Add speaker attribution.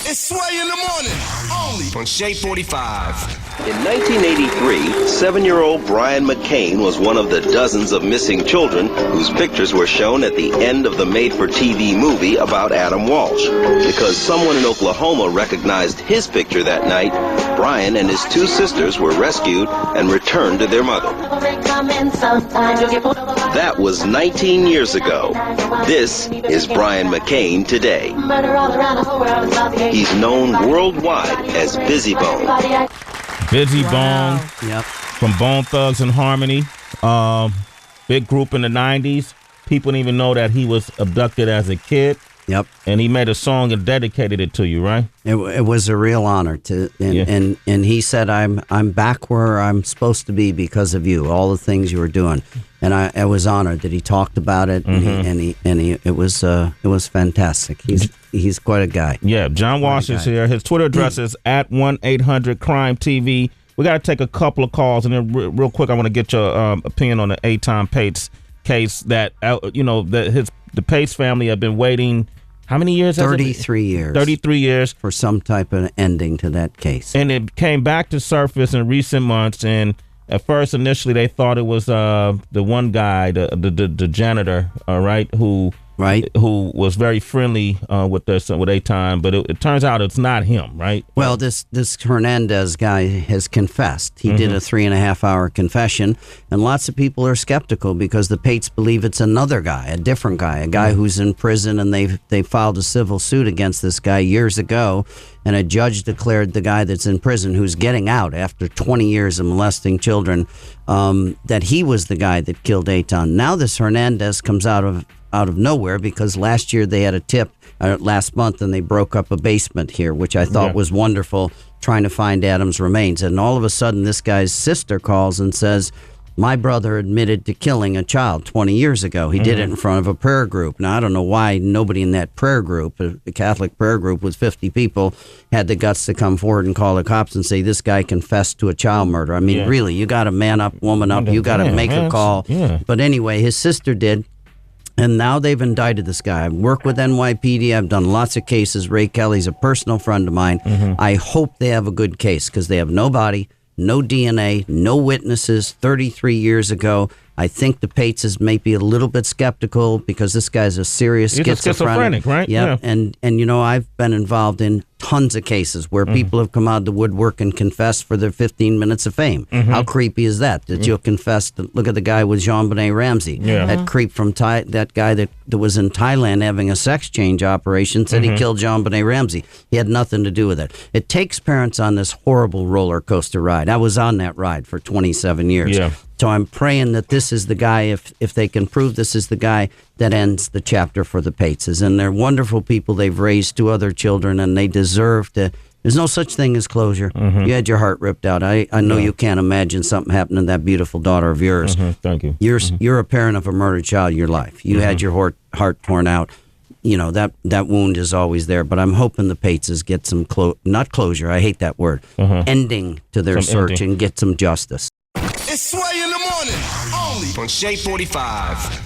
Speaker 1: It's Sway in the morning, only on Shade 45.
Speaker 2: In 1983, 7-year-old Brian McCain was one of the dozens of missing children whose pictures were shown at the end of the made-for-TV movie about Adam Walsh. Because someone in Oklahoma recognized his picture that night, Brian and his 2 sisters were rescued and returned to their mother. That was 19 years ago. This is Brian McCain today. He's known worldwide as Bizzy Bone.
Speaker 3: Bizzy Bone,
Speaker 4: Yep.
Speaker 3: from Bone Thugs and Harmony, big group in the 90s. People didn't even know that he was abducted as a kid.
Speaker 4: Yep.
Speaker 3: And he made a song and dedicated it to you, right?
Speaker 4: It was a real honor to, and he said, I'm back where I'm supposed to be because of you, all the things you were doing, and I was honored that he talked about it, and it was fantastic. He's quite a guy.
Speaker 3: Yeah, John Walsh is here. His Twitter address is at 1-800-CRIME-TV. We got to take a couple of calls, and then real quick, I want to get your opinion on the Aton Pates case. That the Pates family have been waiting. How many years?
Speaker 4: 33 years.
Speaker 3: 33 years.
Speaker 4: For some type of ending to that case.
Speaker 3: And it came back to surface in recent months. And at first, initially, they thought it was the one guy, the janitor, who was very friendly with Aton, but it turns out it's not him, right?
Speaker 4: Well, this Hernandez guy has confessed. He did a 3.5-hour confession, and lots of people are skeptical because the Pates believe it's another guy, a different guy, a guy who's in prison, and they filed a civil suit against this guy years ago, and a judge declared the guy that's in prison, who's getting out after 20 years of molesting children, that he was the guy that killed Aton. Now this Hernandez comes out of nowhere because last year they had a tip last month and they broke up a basement here, which I thought was wonderful, trying to find Adam's remains. And all of a sudden this guy's sister calls and says, my brother admitted to killing a child 20 years ago. He did it in front of a prayer group. Now, I don't know why nobody in that prayer group, a Catholic prayer group with 50 people, had the guts to come forward and call the cops and say, this guy confessed to a child murder. I mean, really, you got to man up, woman up. You got to make a call. Yeah. But anyway, his sister did. And now they've indicted this guy. I've worked with NYPD. I've done lots of cases. Ray Kelly's a personal friend of mine. I hope they have a good case because they have no body, no DNA, no witnesses 33 years ago. I think the Pateses may be a little bit skeptical because this guy's a serious schizophrenic,
Speaker 3: right?
Speaker 4: Yeah. And I've been involved in tons of cases where people have come out of the woodwork and confessed for their 15 minutes of fame. How creepy is that? That you'll confess to, look at the guy with JonBenet Ramsey. That creep from that guy that was in Thailand having a sex change operation said he killed JonBenet Ramsey. He had nothing to do with it. It takes parents on this horrible roller coaster ride. I was on that ride for 27 years.
Speaker 3: Yeah.
Speaker 4: So I'm praying that this is the guy, if they can prove this is the guy, that ends the chapter for the Pateses. And they're wonderful people. They've raised 2 other children, and they deserve to. There's no such thing as closure. You had your heart ripped out. I know you can't imagine something happening to that beautiful daughter of yours.
Speaker 3: Thank you.
Speaker 4: You're a parent of a murdered child in your life. You had your heart torn out. You know, that wound is always there. But I'm hoping the Pateses get some, not closure, I hate that word, ending to their search and get some justice.
Speaker 1: It's Sway in the morning, only on Shade 45.